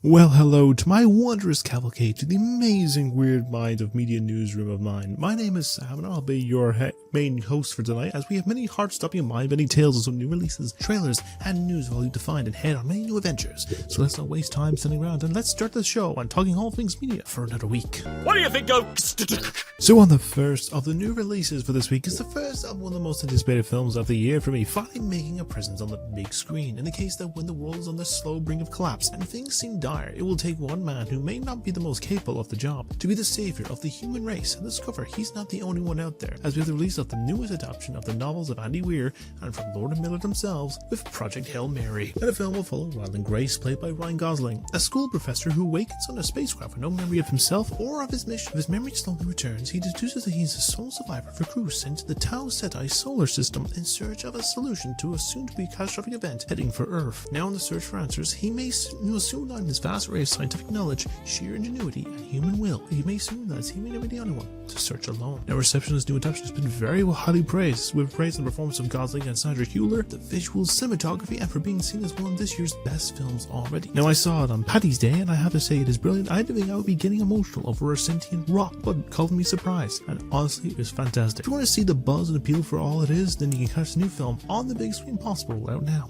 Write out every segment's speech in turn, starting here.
Well, hello to my wondrous cavalcade, to the amazing weird mind of media newsroom of mine. My name is Sam and I'll be your main host for tonight, as we have many heart-stopping mind, many tales of some new releases, trailers, and news for you to find and head on many new adventures. So let's not waste time sitting around and let's start the show on talking all things media for another week. What do you think of... So on the first of the new releases for this week is the first of one of the most anticipated films of the year for me, finally making a presence on the big screen. In the case that when the world is on the slow brink of collapse and things seem dire, it will take one man who may not be the most capable of the job to be the savior of the human race and discover he's not the only one out there, as we have the release of the newest adaptation of the novels of Andy Weir and from Lord and Miller themselves with Project Hail Mary. And the film will follow Ryland Grace, played by Ryan Gosling, a school professor who awakens on a spacecraft with no memory of himself or of his mission. If his memory slowly returns, he deduces that he is the sole survivor of a crew sent to the Tau Ceti solar system in search of a solution to a soon-to-be catastrophic event heading for Earth. Now in the search for answers, he will soon learn his vast array of scientific knowledge, sheer ingenuity, and human will. He may soon realize he may never be the only one to search alone. Now, reception of this new adaptation has been very highly praised, with praise on the performance of Gosling and Sandra Hüller, the visual cinematography, and for being seen as one of this year's best films already. Now, I saw it on Paddy's Day, and I have to say it is brilliant. I didn't think I would be getting emotional over a sentient rock, but called me surprised, and honestly, it was fantastic. If you want to see the buzz and appeal for all it is, then you can catch the new film on the big screen possible out now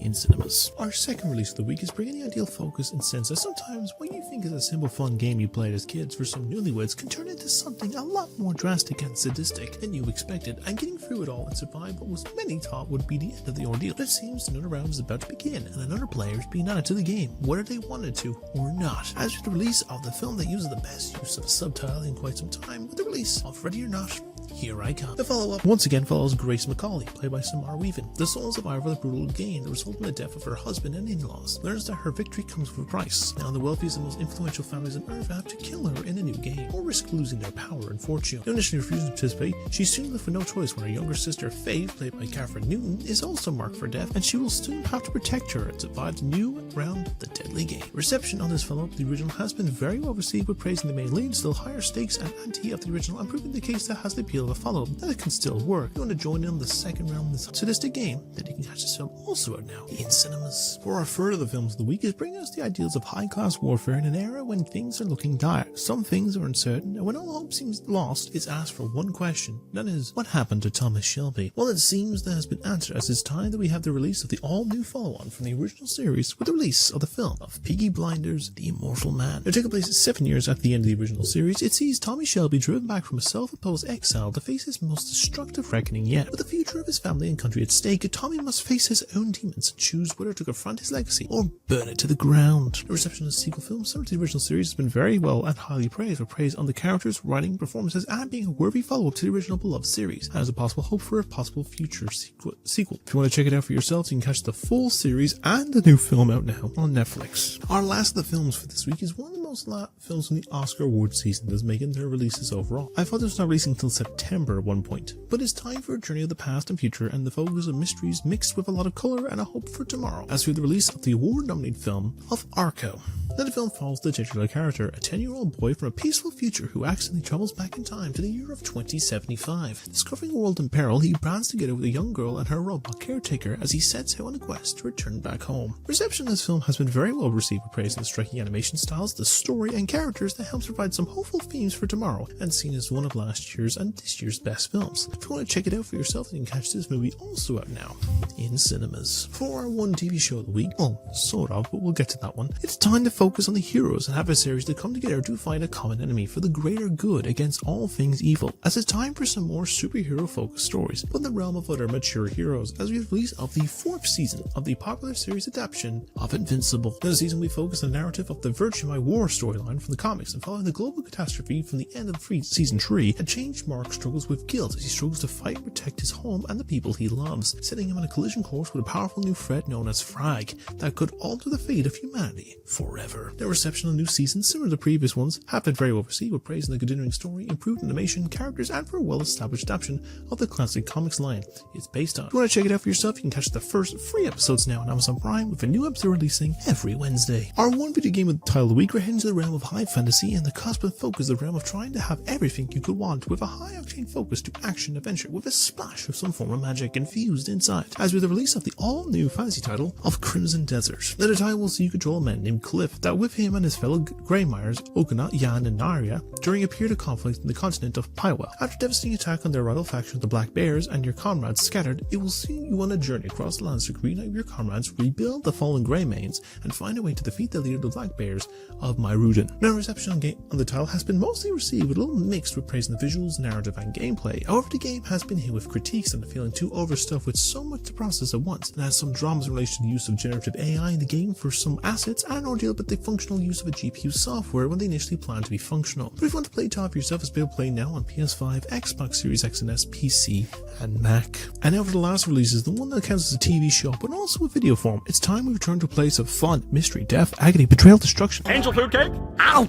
in cinemas. Our second release of the week is bringing the ideal focus and sense that sometimes what you think is a simple fun game you played as kids for some newlyweds can turn into something a lot more drastic and sadistic than you expected, and getting through it all and survive what was many thought would be the end of the ordeal. But it seems another round is about to begin and another player is being added to the game, whether they wanted to or not. As with the release of the film that uses the best use of subtitle in quite some time, with the release of Ready or Not, Here I Come. The follow-up once again follows Grace Macaulay, played by Samara Weaving, the sole survivor of the brutal gain that resulted in the death of her husband and in-laws. Learns that her victory comes with a price. Now the wealthiest and most influential families on Earth have to kill her in a new game, or risk losing their power and fortune. Now, initially refusing to participate, she's soon left with no choice when her younger sister, Faith, played by Catherine Newton, is also marked for death, and she will soon have to protect her and survive the new round of the deadly game. Reception on this follow-up, the original, has been very well received, with praising the main lead, still higher stakes and ante of the original, and proving the case that has the appeal of a follow-up, that it can still work. If you want to join in on the second round of this sadistic game, then you can catch this film also out now in cinemas. For our third of the films of the week is bringing us the ideals of high-class warfare in an era when things are looking dire. Some things are uncertain, and when all hope seems lost, it's asked for one question, that is, what happened to Thomas Shelby? Well, it seems that has been answered, as it's time that we have the release of the all-new follow-on from the original series with the release of the film of Peaky Blinders, The Immortal Man. Now, taking place 7 years after the end of the original series, it sees Tommy Shelby driven back from a self-imposed exile to face his most destructive reckoning yet. With the future of his family and country at stake, Tommy must face his own demons and choose whether to confront his legacy or burn it to the ground. The reception of the sequel film, similar to the original series, has been very well and highly praised, with praise on the characters, writing, performances, and being a worthy follow-up to the original beloved series, and as a possible hope for a possible future sequel. If you want to check it out for yourselves, you can catch the full series and the new film out now on Netflix. Our last of the films for this week is one of the most films from the Oscar award season that's making their releases overall. I thought this was not releasing until September at one point, but it's time for a journey of the past and future, and the focus of mysteries mixed with a lot of colour and a hope for tomorrow, as for the release of the award-nominated film of Arco. Now, the film follows the titular character, a 10-year-old boy from a peaceful future who accidentally travels back in time to the year of 2075. Discovering a world in peril, he bands together with a young girl and her robot caretaker as he sets out on a quest to return back home. Reception of this film has been very well received, with praise of the striking animation styles, the story, and characters that helps provide some hopeful themes for tomorrow, and seen as one of last year's and this year's best films. If you want to check it out for yourself, you can catch this movie also out now in cinemas. For our one TV show of the week, well, sort of, but we'll get to that one, it's time to focus on the heroes and adversaries that come together to fight a common enemy for the greater good against all things evil, as it's time for some more superhero focused stories, but in the realm of other mature heroes, as we have released of the 4th season of the popular series adaptation of Invincible. In the season, we focus on the narrative of the Virtue My War storyline from the comics, and following the global catastrophe from the end of season 3, a changed Mark struggles with guilt as he struggles to fight and protect his home and the people he loves, setting him on a collision course with a powerful new threat known as Frag that could alter the fate of humanity forever. The reception of new seasons, similar to previous ones, have been very well received, with praise in the continuing story, improved animation, characters, and for a well-established adaptation of the classic comics line it's based on. If you want to check it out for yourself, you can catch the first 3 episodes now on Amazon Prime, with a new episode releasing every Wednesday. Our one video game with the title of the week, we're heading into the realm of high fantasy, and the cusp and focus the realm of trying to have everything you could want, with a high octane focus to action adventure with a splash of some form of magic infused inside, as with the release of the all-new fantasy title of Crimson Desert. Now, the title will see you control a man named Cliff that with him and his fellow Greymires, Okana, Yan, and Narya, during a period of conflict in the continent of Pywell. After devastating attack on their rival faction of the Black Bears and your comrades scattered, it will see you on a journey across the lands to reunite your comrades, rebuild the fallen Greymanes, and find a way to defeat the leader of the Black Bears of Myrudin. Now, reception on the title has been mostly received with a little mixed with praising the visuals, narrative, and gameplay. However, the game has been hit with critiques and feeling too overstuffed with so much to process at once, and has some dramas in relation to the use of generative AI in the game for some assets, and an ordeal about the functional use of a GPU software when they initially planned to be functional. But if you want to play it for yourself, it's able to play now on PS5, Xbox Series X and S, PC, and Mac. And now for the last release is the one that counts as a TV show, but also a video form. It's time we return to a place of fun, mystery, death, agony, betrayal, destruction, angel food cake? Ow!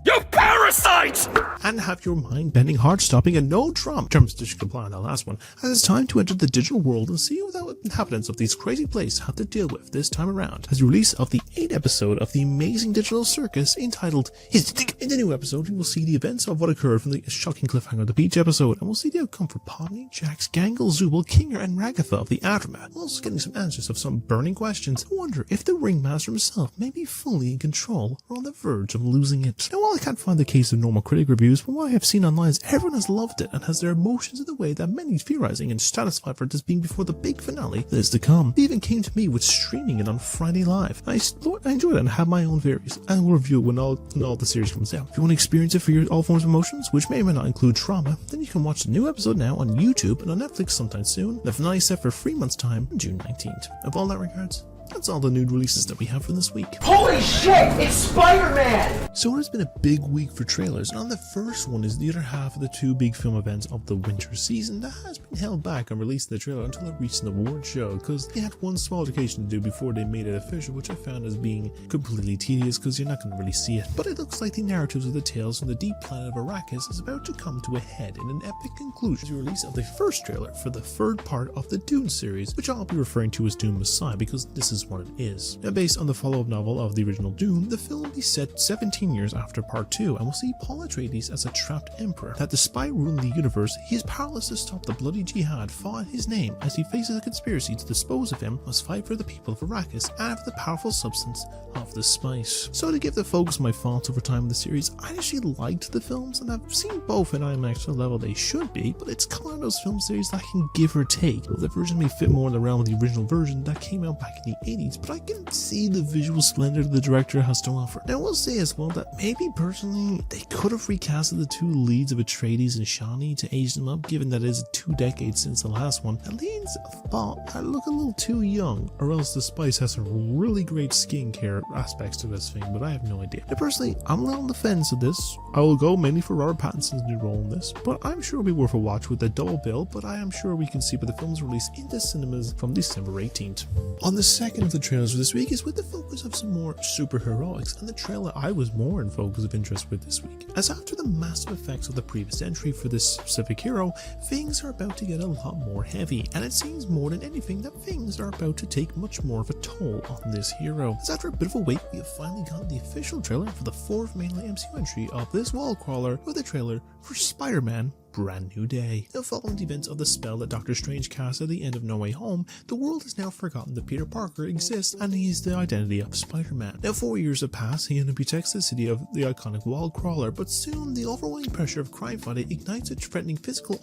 You parasites! And have your mind bending, heart stopping, and no trauma. Terms to comply on that last one, as it's time to enter the digital world and see what the inhabitants of these crazy places have to deal with this time around, as the release of the 8th episode of the amazing digital circus entitled In the new episode, we will see the events of what occurred from the shocking cliffhanger of the beach episode, and we'll see the outcome for Podney, Jax, Gangle, Zubul, Kinger, and Ragatha of the aftermath. We're also getting some answers of some burning questions. I wonder if the ringmaster himself may be fully in control or on the verge of losing it. Now, while I can't find the case of normal critic reviews, but what I have seen online is everyone has loved it and has their emotions in the way that many theorizing and satisfied for this being before the big finale that is to come. They even came to me with streaming it on Friday Live. I enjoyed it and have my own theories, and will review it when all the series comes out. If you want to experience it for all forms of emotions, which may or may not include trauma, then you can watch the new episode now on YouTube and on Netflix sometime soon. The finale is set for 3 months' time on June 19th. Of all that regards, that's all the new releases that we have for this week. Holy shit! It's Spider-Man! So it has been a big week for trailers, and on the first one is the other half of the 2 big film events of the winter season that has been held back on releasing the trailer until a recent award show, because they had one small occasion to do before they made it official, which I found as being completely tedious because you're not going to really see it. But it looks like the narratives of the tales from the deep planet of Arrakis is about to come to a head in an epic conclusion. The release of the first trailer for the 3rd part of the Dune series, which I'll be referring to as Dune Messiah because this is what it is. Now, based on the follow-up novel of the original Dune, the film will be set 17 years after part 2, and we'll see Paul Atreides as a trapped emperor that, despite ruling the universe, he is powerless to stop the bloody jihad fought in his name, as he faces a conspiracy to dispose of him, must fight for the people of Arrakis and for the powerful substance of the spice. So to give the focus my thoughts over time in the series, I actually liked the films, and I've seen both in IMAX to the level they should be, but it's kind of those film series that can give or take. The version may fit more in the realm of the original version that came out back in the 80s, but I can see the visual splendor the director has to offer. Now, I will say as well that maybe personally they could have recasted the 2 leads of Atreides and Shani to age them up, given that it is 2 decades since the last one. The leads thought I look a little too young, or else the spice has some really great skincare aspects to this thing, but I have no idea. Now, personally, I'm a little on the fence of this. I will go mainly for Robert Pattinson's new role in this, but I'm sure it'll be worth a watch with a double bill, but I am sure we can see by the film's release into cinemas from December 18th. On the second of the trailers for this week is with the focus of some more superheroics, and the trailer I was more in focus of interest with this week, as after the massive effects of the previous entry for this specific hero, things are about to get a lot more heavy, and it seems more than anything that things are about to take much more of a toll on this hero. As after a bit of a wait, we have finally gotten the official trailer for the 4th mainline MCU entry of this wall crawler, with a trailer for Spider-Man Brand New Day. Now, following the events of the spell that Doctor Strange cast at the end of No Way Home, the world has now forgotten that Peter Parker exists and he is the identity of Spider-Man. Now, 4 years have passed, he protects the city of the iconic wall crawler, but soon the overwhelming pressure of crime fighting ignites a threatening physical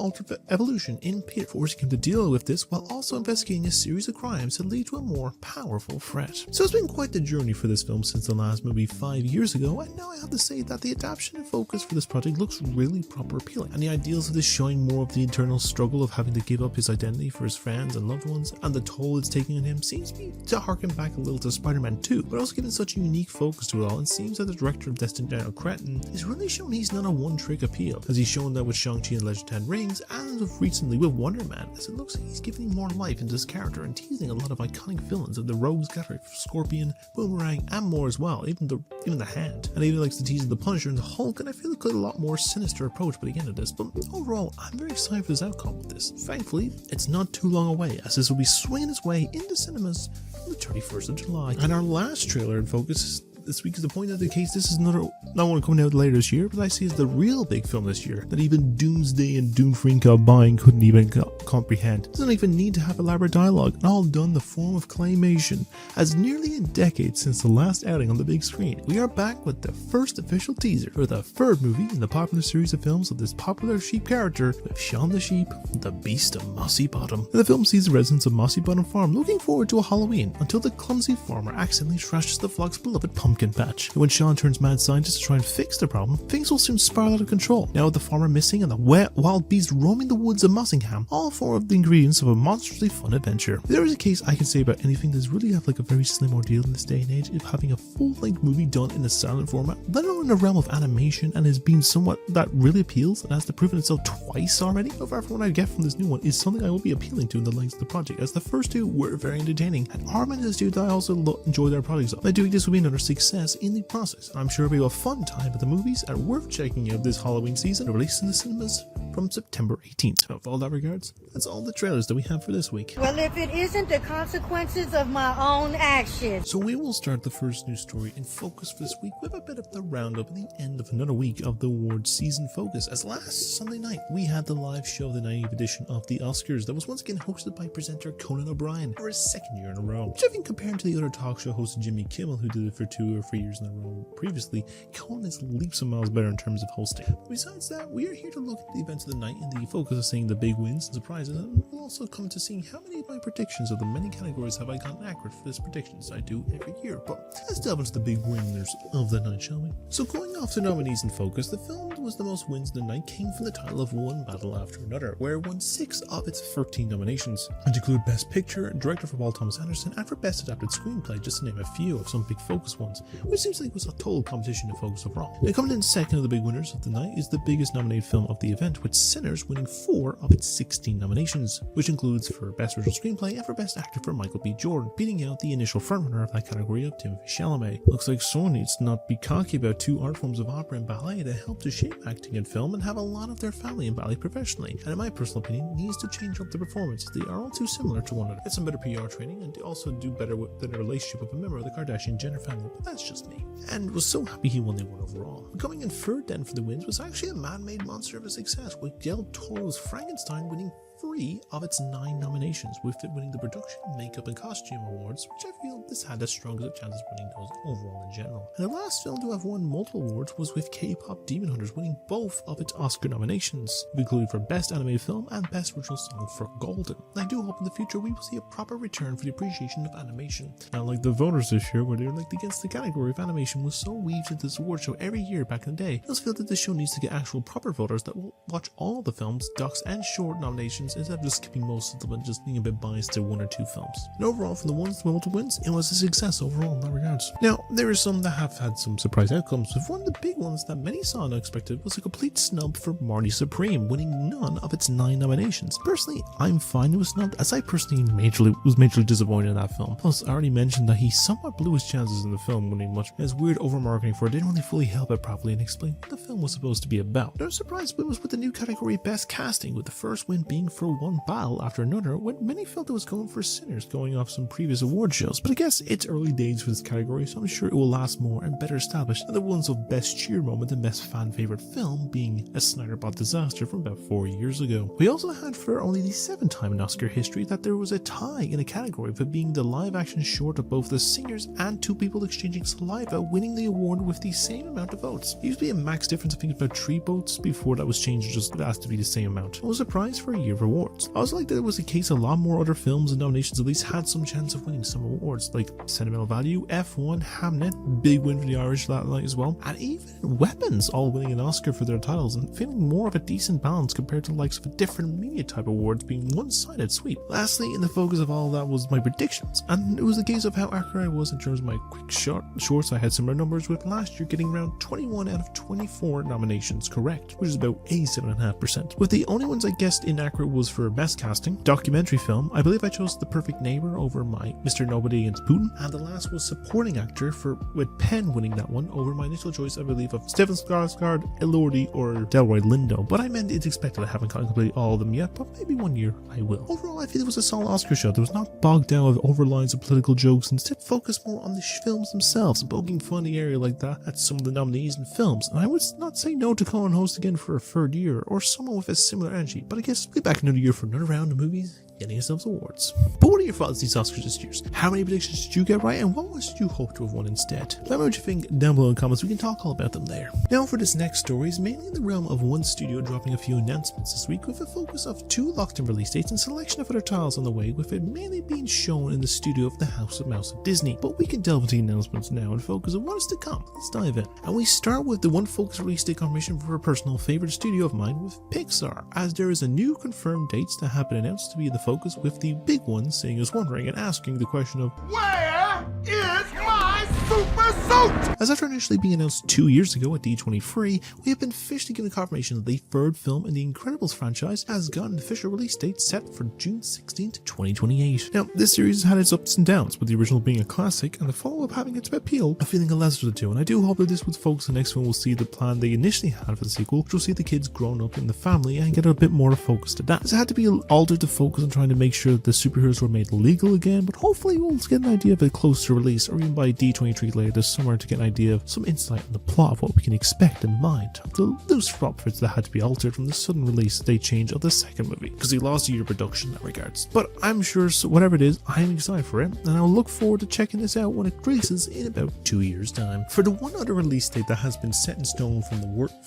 evolution in Peter, forcing him to deal with this while also investigating a series of crimes that lead to a more powerful threat. So it's been quite the journey for this film since the last movie 5 years ago, and now I have to say that the adaptation and focus for this project looks really proper appealing, and the ideals of this showing more of the internal struggle of having to give up his identity for his friends and loved ones, and the toll it's taking on him, seems to harken back a little to Spider-Man 2, but also giving such a unique focus to it all, and seems that the director of Destined Daniel Cretton is really showing he's not a one-trick appeal, as he's shown that with Shang-Chi and Legend of Ten Rings, and recently with Wonder Man, as it looks like he's giving more life into his character and teasing a lot of iconic villains of the Rogues Gallery, Scorpion, Boomerang, and more as well, even the Hand, and even likes to tease the Punisher and the Hulk, and I feel like a lot more sinister approach by the end of this, but overall, I'm very excited for this outcome with this. Thankfully, it's not too long away, as this will be swinging its way into cinemas on the 31st of July. And our last trailer in focus this week is to point out the case this is not one coming out later this year, but I see as the real big film this year that even Doomsday and Dune Freak combined couldn't even comprehend. It doesn't even need to have elaborate dialogue, and all done in the form of claymation. As nearly a decade since the last outing on the big screen, we are back with the first official teaser for the third movie in the popular series of films of this popular sheep character with Shaun the Sheep, the Beast of Mossy Bottom. The film sees the residents of Mossy Bottom Farm looking forward to a Halloween until the clumsy farmer accidentally trashes the flock's beloved pumpkin patch. And when Shaun turns mad scientist to try and fix the problem, things will soon spiral out of control. Now with the farmer missing and the wild beast roaming the woods of Mossingham, all four of the ingredients of a monstrously fun adventure. If there is a case I can say about anything that's really have like a very slim ordeal in this day and age, is having a full-length movie done in a silent format, let alone in the realm of animation, and has been somewhat that really appeals and has to proven itself twice already. However, from what I get from this new one is something I will be appealing to in the length of the project, as the first two were very entertaining and are meant to do that I also enjoy their projects. I do think this will be another success in the process, and I'm sure it'll be a fun time at the movies and worth checking out this Halloween season, released in the cinemas from September 18th. With all that regards, that's all the trailers that we have for this week. Well, if it isn't the consequences of my own actions. So we will start the first news story in focus for this week with a bit of the roundup and the end of another week of the awards season focus, as last Sunday night we had the live show of the 90th edition of the Oscars that was once again hosted by presenter Conan O'Brien for his second year in a row, which I think compared to the other talk show host Jimmy Kimmel, who did it for 2 or 3 years in a row previously, Conan is leaps and miles better in terms of hosting. Besides that, we are here to look at the events of the night in the focus of seeing the big wins and surprises, and we'll also come to seeing how many of my predictions of the many categories have I gotten accurate for this predictions I do every year. But let's delve into the big winners of the night, shall we? So going off the nominees in focus, the film that was the most wins of the night came from the title of One Battle After Another, where it won 6 of its 13 nominations, and include Best Picture, Director for Paul Thomas Anderson, and for Best Adapted Screenplay, just to name a few of some big focus ones, which seems like it was a total competition in focus overall. Now coming in second of the big winners of the night is the biggest nominated film of the event, with Sinners winning 4 of its 16 nominations, which includes for Best Original Screenplay and for Best Actor for Michael B. Jordan, beating out the initial frontrunner of that category of Timothée Chalamet. Looks like Sony needs to not be cocky about 2 art forms of opera and ballet that help to shape acting and film and have a lot of their family in ballet professionally, and in my personal opinion needs to change up the performances. They are all too similar to one another. Get some better PR training and also do better with the relationship of a member of the Kardashian Jenner family, but that's just me. And was so happy he won the award overall. Coming in third then for the wins was actually a man-made monster of a success, with Del Toro's Frankenstein winning 3 of its 9 nominations, with it winning the production, makeup and costume awards, which I feel this had the strongest of chances of winning those overall in general. And the last film to have won multiple awards was with K-pop Demon Hunters winning both of its Oscar nominations, including for Best Animated Film and Best Original Song for Golden. And I do hope in the future we will see a proper return for the appreciation of animation. Not like the voters this year, where they were like against the category of animation was so weaved into this award show every year back in the day. I just feel that this show needs to get actual proper voters that will watch all the films, docs and short nominations instead of just skipping most of them and just being a bit biased to 1 or 2 films. And overall, from the ones with multiple wins, it was a success overall in that regards. Now, there are some that have had some surprise outcomes, with one of the big ones that many saw unexpected was a complete snub for Marty Supreme, winning none of its 9 nominations. Personally, I'm fine it was snubbed, as I personally was majorly disappointed in that film. Plus, I already mentioned that he somewhat blew his chances in the film, winning much, as weird over-marketing for it didn't really fully help it properly and explain what the film was supposed to be about. No surprise win was with the new category Best Casting, with the first win being for One Battle After Another, when many felt it was going for Sinners, going off some previous award shows. But I guess it's early days for this category, so I'm sure it will last more and better established than the ones of Best Cheer Moment and Best Fan Favorite Film, being A Snyder Bot Disaster from about 4 years ago. We also had for only the 7th time in Oscar history that there was a tie in a category for being the live action short of both the singers and 2 people exchanging saliva, winning the award with the same amount of votes. It used to be a max difference, I think about 3 votes before that was changed, just asked to be the same amount. It was a prize for a year of awards. I also like that it was a case a lot more other films and nominations at least had some chance of winning some awards, like Sentimental Value, F1, Hamnet, big win for the Irish that night as well, and even Weapons all winning an Oscar for their titles, and feeling more of a decent balance compared to the likes of a different media type awards being one-sided sweep. Lastly, in the focus of all that was my predictions, and it was the case of how accurate I was in terms of my quick shorts. I had similar numbers, with last year getting around 21 out of 24 nominations correct, which is about 87.5%, with the only ones I guessed inaccurate was for Best Casting. Documentary film, I believe I chose The Perfect Neighbor over my Mr. Nobody Against Putin. And the last was Supporting Actor, with Penn winning that one over my initial choice, I believe, of Stephen Skarsgård, Elodie, or Delroy Lindo. But I meant it's expected I haven't completed all of them yet, but maybe one year I will. Overall, I feel it was a solid Oscar show that was not bogged down with overlines of political jokes, and instead focused more on the films themselves, poking fun in the area like that at some of the nominees and films. And I would not say no to Colin host again for a third year, or someone with a similar energy, but I guess we'll be back another year for another round of movies, getting yourselves awards. But what are your thoughts on these Oscars this year? How many predictions did you get right, and what ones did you hope to have won instead? Let me know what you think down below in the comments. We can talk all about them there. Now for this next story is mainly in the realm of one studio dropping a few announcements this week, with a focus of 2 locked-in release dates and selection of other titles on the way, with it mainly being shown in the studio of the House of Mouse of Disney. But we can delve into the announcements now and focus on what is to come. Let's dive in. And we start with the one focus release date confirmation for a personal favorite studio of mine, with Pixar, as there is a new confirmed dates that have been announced to be in the focus, with the big one seeing us wondering and asking the question of, Where is my super suit? as after initially being announced 2 years ago at D23, we have been officially given confirmation that the third film in the Incredibles franchise has got an official release date set for June 16th, 2028. Now, this series has had its ups and downs, with the original being a classic and the follow-up having its appeal, a feeling a lesser of the two, and I do hope that this would focus on the next one will see the plan they initially had for the sequel, which will see the kids grown up in the family and get a bit more focus to that. As it had to be altered to focus on trying to make sure that the superheroes were made legal again, but hopefully we'll get an idea of it closer to release, or even by D23 later this summer to get an idea of some insight on the plot of what we can expect in mind. The loose profits that had to be altered from the sudden release they change of the second movie, because he lost a year of production in that regards. But I'm sure, so whatever it is, I'm excited for it, and I'll look forward to checking this out when it releases in about 2 years' time. For the one other release date that has been set in stone from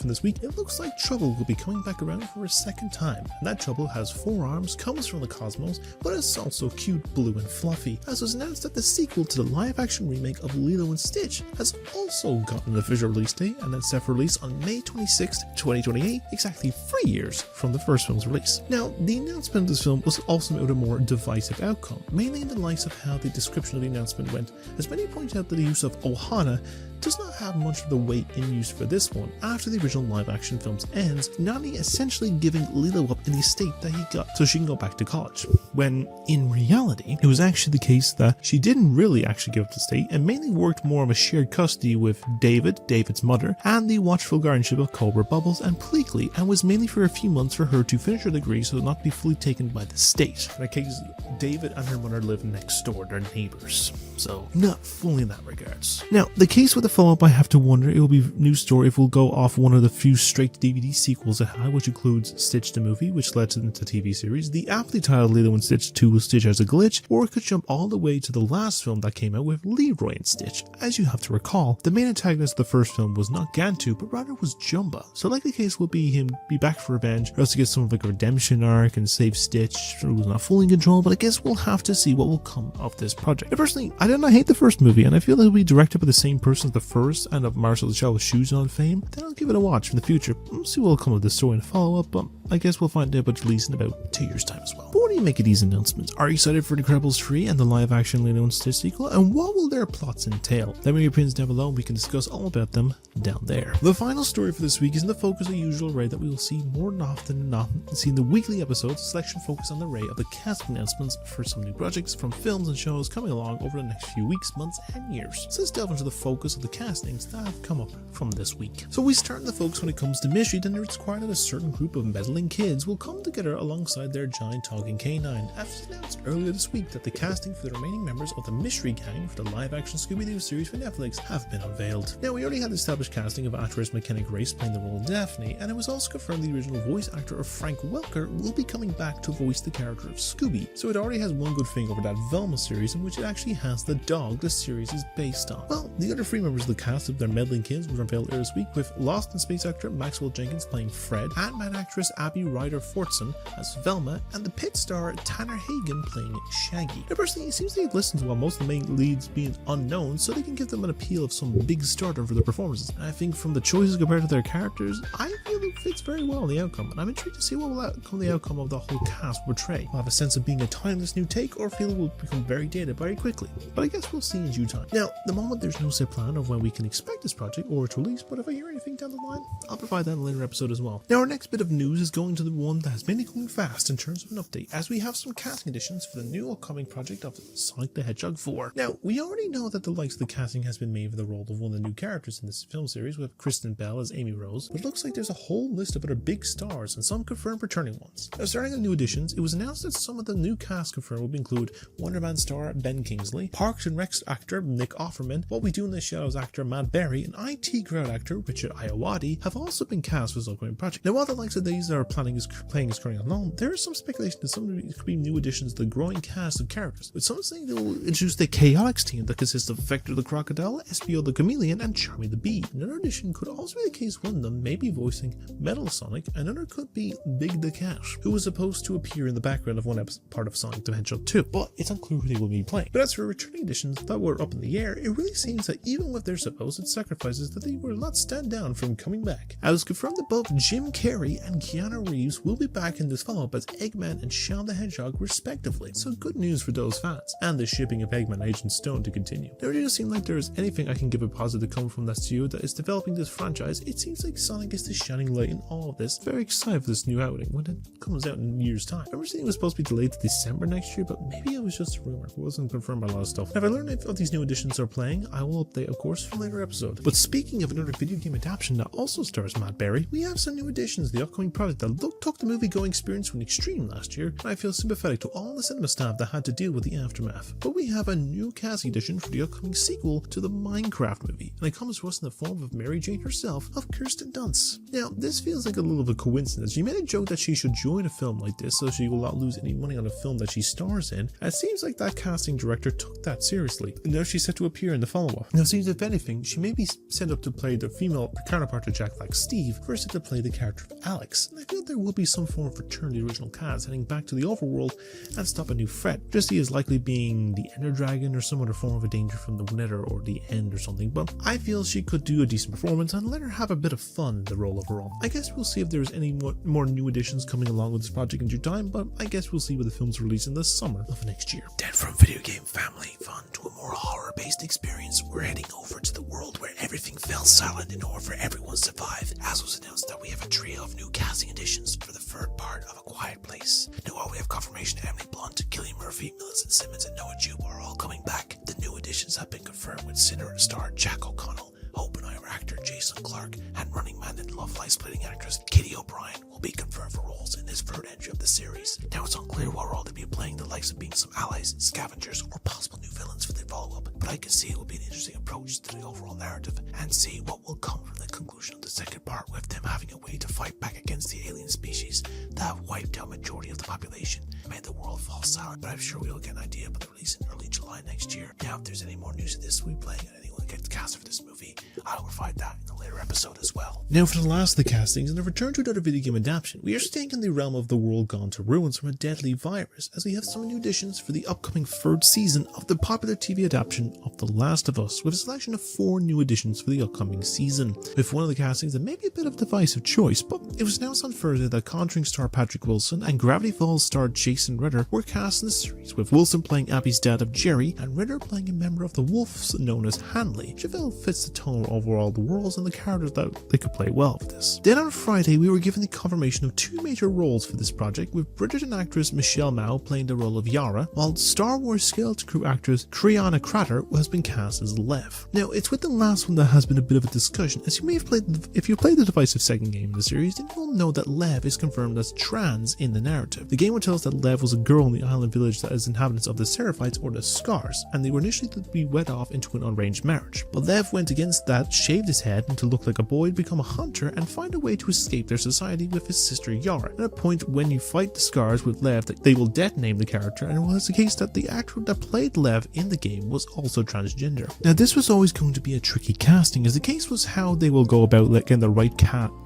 this week, it looks like Trouble will be coming back around for a second time. And that Trouble has 4 arms, comes from the cosmos, but is also cute, blue and fluffy, as was announced that the sequel to the live-action remake of Lilo and Stitch has also gotten an official release date, and that's set for release on May 26th, 2028, exactly 3 years from the first film's release. Now, the announcement of this film was also met with a more divisive outcome, mainly in the light of how the description of the announcement went, as many point out that the use of Ohana does not have much of the weight in use for this one, after the original live-action film's ends, Nani essentially giving Lilo up in the estate that he got so she can go back to college, when in reality it was actually the case that she didn't really actually give up the estate and mainly worked more of a shared custody with David's mother, and the watchful guardianship of Cobra, Bubbles and Pleakley, and was mainly for a few months for her to finish her degree so not to be fully taken by the state. In that case, David and her mother live next door, they're neighbours, so not fully in that regards. Now, the case with the follow-up, I have to wonder, it will be a new story if we'll go off one of the few straight DVD sequels it had, which includes Stitch the movie, which led to the TV series, the aptly titled Lilo and Stitch 2 with Stitch as a glitch, or it could jump all the way to the last film that came out with Leroy and Stitch. As you have to recall, the main antagonist of the first film was not Gantu, but rather was Jumba, so likely case will be him be back for revenge, or else to get some of like a redemption arc and save Stitch, who was not fully in control, but I guess we'll have to see what will come of this project. Now, personally, I did not hate the first movie, and I feel like it'll be directed by the same person as the first, and of Marcel the Shell with Shoes on fame. Then I'll give it a watch in the future. We'll see what will come of this story in a follow-up, but I guess we'll find out about its release in about 2 years' time as well. But what do you make of these announcements? Are you excited for Incredibles 3 and the live-action Lilo and Stitch sequel, and what will their plots entail? Let me know your opinions down below, and we can discuss all about them down there. The final story for this week is in the focus of the usual array that we will see more often than not. See in the weekly episodes, selection focus on the array of the cast announcements for some new projects from films and shows coming along over the next few weeks, months, and years. So let's delve into the focus of the castings that have come up from this week. So we start in the focus when it comes to mystery, then it's required that a certain group of meddling kids will come together alongside their giant talking canine, after announced earlier this week that the casting for the remaining members of the Mystery Gang for the live-action Scooby-Doo series for Netflix have been unveiled. Now, we already had the established casting of actress McKenna Grace playing the role of Daphne, and it was also confirmed the original voice actor of Frank Welker will be coming back to voice the character of Scooby. So it already has one good thing over that Velma series, in which it actually has the dog the series is based on. Well, the other 3 members of the cast of their meddling kids were unveiled earlier this week, with Lost in Space actor Maxwell Jenkins playing Fred, Ant-Man actress Abby Ryder Fortson as Velma, and the Pit star Tanner Hagen playing Shaggy. Now, personally, it seems they've listened to while most of the main leads being unknown, so they can give them an appeal of some big stardom for their performances. And I think from the choices compared to their characters, I feel it fits very well in the outcome, and I'm intrigued to see what will the outcome of the whole cast portray. Will have a sense of being a timeless new take, or feel it will become very dated very quickly. But I guess we'll see in due time. Now, the moment there's no set plan of when we can expect this project or its release, but if I hear anything down the line, I'll provide that in a later episode as well. Now, our next bit of news is going to the one that has been coming fast in terms of an update, as we have some casting additions for the new upcoming project of Sonic the Hedgehog 4. Now, we already know that the likes of the casting has been made for the role of one of the new characters in this film series, with Kristen Bell as Amy Rose, but it looks like there's a whole list of other big stars and some confirmed returning ones. Now, starting on new additions, it was announced that some of the new cast confirmed will include Wonder Man star Ben Kingsley, Parks and Rec actor Nick Offerman, What We Do in the Shadows actor Matt Berry, and IT Crowd actor Richard Iowati have also been cast for this upcoming project. Now, while the likes of these are playing is currently unknown, there is some speculation that some of these could be new additions to the growing cast of characters, with some saying they will introduce the Chaotix team that consists of Vector the Crocodile, Espio the Chameleon, and Charmy the Bee. Another addition could also be the case one of them may be voicing Metal Sonic, another could be Big the Cat, who was supposed to appear in the background of one part of Sonic the Hedgehog 2, but it's unclear who they will be playing. But as for returning additions that were up in the air, it really seems that even with their supposed sacrifices, that they will not stand down from coming back. I was confirmed that both Jim Carrey and Keanu Reeves will be back in this follow-up as Eggman and Shaun the Hedgehog respectively, so good news for those fans, and the shipping of Eggman and Agent Stone to continue. There doesn't seem like there is anything I can give a positive to come from that studio that is developing this franchise. It seems like Sonic is the shining light in all of this. Very excited for this new outing when it comes out in a year's time. I remember saying it was supposed to be delayed to December next year, but maybe it was just a rumor. It wasn't confirmed by a lot of stuff. Now, if I learn if these new additions are playing, I will update, of course, for a later episode. But speaking of another video game adaptation that also stars Matt Berry, we have some new additions to the upcoming project that took the movie-going experience to an extreme last year, and I feel sympathetic to all the cinema staff that had to deal with the aftermath. But we have a new casting addition for the upcoming sequel to the Minecraft movie, and it comes to us in the form of Mary Jane herself, of Kirsten Dunst. Now, this feels like a little of a coincidence. She made a joke that she should join a film like this so she will not lose any money on a film that she stars in, and it seems like that casting director took that seriously, and now she's set to appear in the follow-up. Now, it seems if anything, she may be set up to play the female counterpart to Jack Black, Steve, versus to play the character of Alex, and I feel there will be some form of return to the original cast, heading back to the overworld and stop a new threat. Jesse is likely being the Ender Dragon or some other form of a danger from the Nether or the End or something, but I feel she could do a decent performance and let her have a bit of fun in the role overall. I guess we'll see if there's any more new additions coming along with this project in due time, but I guess we'll see when the film's released in the summer of next year. Then from video game family fun to a more horror-based experience, we're heading over to the world where everything fell silent in order for everyone to survive, as was announced that we have a trio of new casting additions for the third part of A Quiet Place. Now, while we have confirmation that Emily Blunt, Cillian Murphy, Millicent Simmons, and Noah Jupe are all coming back, the new additions have been confirmed with Sinner star Jack O'Connell, Oppenheimer actor Jason Clarke, and Running Man and Love Life splitting actress Katie O'Brien will be confirmed for roles in this third entry of the series. Now, it's unclear what role they'll be playing, the likes of being some allies, scavengers, or possible new villains for the follow-up, but I can see it will be an interesting approach to the overall narrative and see what will come from the conclusion of the second part, with them having a way to fight back against the alien species that have wiped out majority of the population and made the world fall silent. But I'm sure we'll get an idea about the release in early July next year. Now, if there's any more news of this we'll be playing and anyone gets cast for this movie, I will provide that in a later episode as well. Now, for the last of the castings and a return to another video game adaptation, we are staying in the realm of the world gone to ruins from a deadly virus, as we have some new additions for the upcoming third season of the popular TV adaptation of The Last of Us, with a selection of 4 new additions for the upcoming season. With one of the castings that may be a bit of a divisive choice, but it was announced on Thursday that Conjuring star Patrick Wilson and Gravity Falls star Jason Ritter were cast in the series, with Wilson playing Abby's dad of Jerry and Ritter playing a member of the Wolves known as Hanley. Chevelle fits the tone overall of the worlds and the characters that they could play well with this. Then on Friday, we were given the confirmation of 2 major roles for this project, with Bridgerton actress Michelle Mao playing the role of Yara, while Star Wars skeleton crew actress Kriana Crater has been cast as Lev. Now, it's with the last one that has been a bit of a discussion, as you may have played if you played the divisive second game in the series, then you'll know that Lev is confirmed as trans in the narrative. The game will tell us that Lev was a girl in the island village that is inhabitants of the Seraphites or the Scars, and they were initially to be wed off into an arranged marriage. But Lev went against that, shaved his head and to look like a boy, become a hunter and find a way to escape their society with his sister Yara. At a point when you fight the Scars with Lev, they will death name the character, and it was the case that the actor that played Lev in the game was also transgender. Now, this was always going to be a tricky casting, as the case was how they will go about getting the right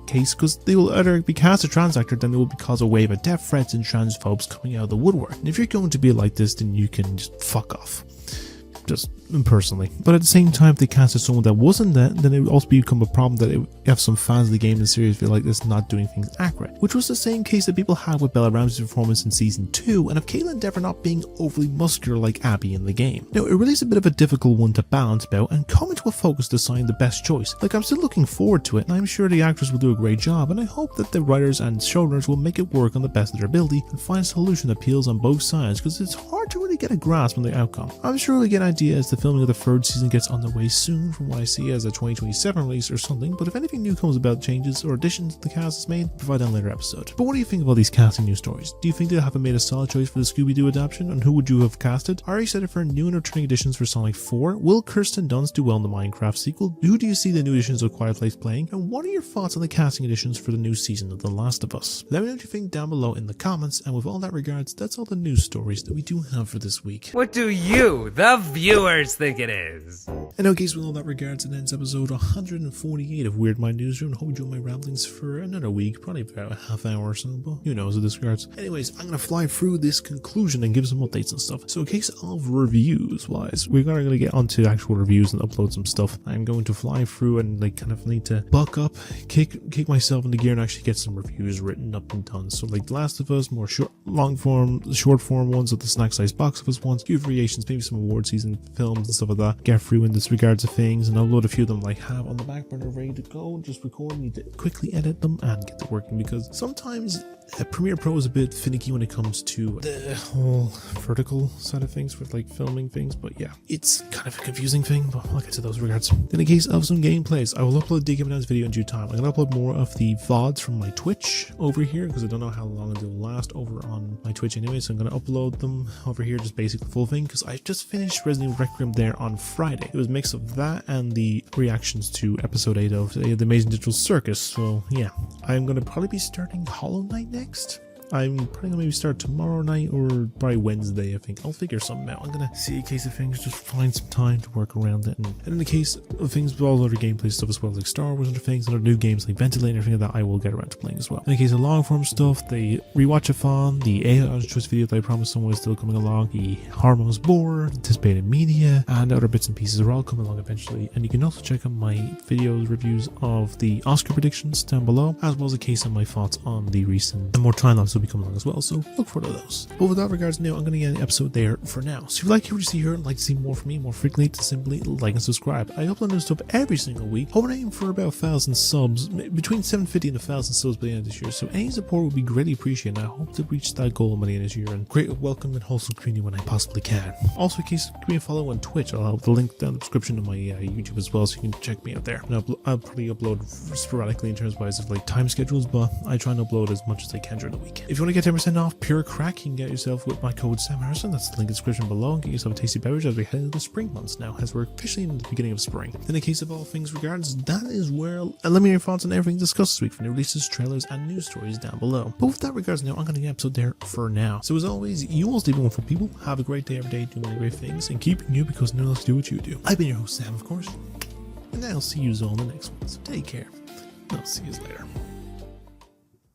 case, because they will either be cast a trans actor, then they will cause a wave of death threats and transphobes coming out of the woodwork. And if you're going to be like this, then you can just fuck off. just personally. But at the same time, if they casted someone that wasn't that, then it would also become a problem that it have some fans of the game and series feel like it's not doing things accurate, which was the same case that people had with Bella Ramsey's performance in season 2 and of Caitlin Dever not being overly muscular like Abby in the game. Now, it really is a bit of a difficult one to balance about and come into a focus to find the best choice. Like, I'm still looking forward to it, and I'm sure the actors will do a great job, and I hope that the writers and showrunners will make it work on the best of their ability and find a solution that appeals on both sides, because it's hard to really get a grasp on the outcome. I'm sure we'll get an idea as the filming of the third season gets underway soon, from what I see as a 2027 release or something, but if anything new comes about changes or additions the cast has made, provide that in a later episode. But what do you think of all these casting news stories? Do you think they haven't made a solid choice for the Scooby-Doo adaptation, and who would you have casted? Are you excited for new and returning additions for Sonic 4? Will Kirsten Dunst do well in the Minecraft sequel? Who do you see the new additions of Quiet Place playing? And what are your thoughts on the casting additions for the new season of The Last of Us? Let me know what you think down below in the comments, and with all that regards, that's all the news stories that we do have for this week. What do you, the viewers, think it is? And okay, so with all that regards, it ends episode 148 of Weird Mind Newsroom. Hope you enjoy my ramblings for another week, probably about a half hour or so, but who knows with this regards. Anyways, I'm gonna fly through this conclusion and give some updates and stuff. So in case of reviews wise, we're gonna get onto actual reviews and upload some stuff. I'm going to fly through and like kind of need to buck up, kick myself into gear and actually get some reviews written up and done. So like The Last of Us, more short form ones of the snack size box office ones, few variations, maybe some award season films and stuff like that. Get through in this regards of things and upload a few of them like have on the back burner ready to go and just record. Need to quickly edit them and get to working, because sometimes Premiere Pro is a bit finicky when it comes to the whole vertical side of things with like filming things, but yeah, it's kind of a confusing thing, but I'll get to those regards. In the case of some gameplays, I will upload the Game Downs video in due time. I'm going to upload more of the VODs from my Twitch over here, because I don't know how long they'll last over on my Twitch anyway, so I'm going to upload them over here, just basically full thing, because I just finished Resident Evil Requiem there on Friday. It was a mix of that and the reactions to episode 8 of The Amazing Digital Circus, so yeah, I'm going to probably be starting Hollow Knight next. I'm probably gonna maybe start tomorrow night or probably Wednesday, I think. I'll figure something out. I'm gonna see a case of things, just find some time to work around it. And in the case of things with all other gameplay stuff as well, like Star Wars and other things, and other new games like Ventilate and everything like that, I will get around to playing as well. In the case of long form stuff, the rewatch-a-thon, the AI choice video that I promised someone is still coming along, the Harmon's Board, anticipated media, and other bits and pieces are all coming along eventually. And you can also check out my videos, reviews of the Oscar predictions down below, as well as a case of my thoughts on the recent and more time-lapse will be coming along as well, so look forward to those. But with that regards now, I'm going to get an episode there for now. So if you like what you see here and like to see more from me more frequently, to simply like and subscribe. I upload new stuff every single week, hoping to aim for about 1,000 subs, between 750 and 1,000 subs by the end of this year, so any support would be greatly appreciated, and I hope to reach that goal by the end of this year and create a welcome and wholesome community when I possibly can. Also, in case give me a follow on Twitch, I'll have the link down in the description to my YouTube as well, so you can check me out there. And I'll probably upload sporadically in terms of like time schedules, but I try and upload as much as I can during the week. If you want to get 10% off pure crack, you can get yourself with my code Sam Harrison. That's the link in the description below, and get yourself a tasty beverage as we head into the spring months now, as we're officially in the beginning of spring. In the case of all things regards, that is where let me know your thoughts on everything discussed this week from the releases, trailers, and news stories down below. But with that regards now, I'm going to get an episode there for now. So as always, you all stay wonderful people, have a great day every day, do many great things, and keep you because no one else do what you do. I've been your host Sam, of course, and I'll see you all in the next one. So take care, and I'll see you later.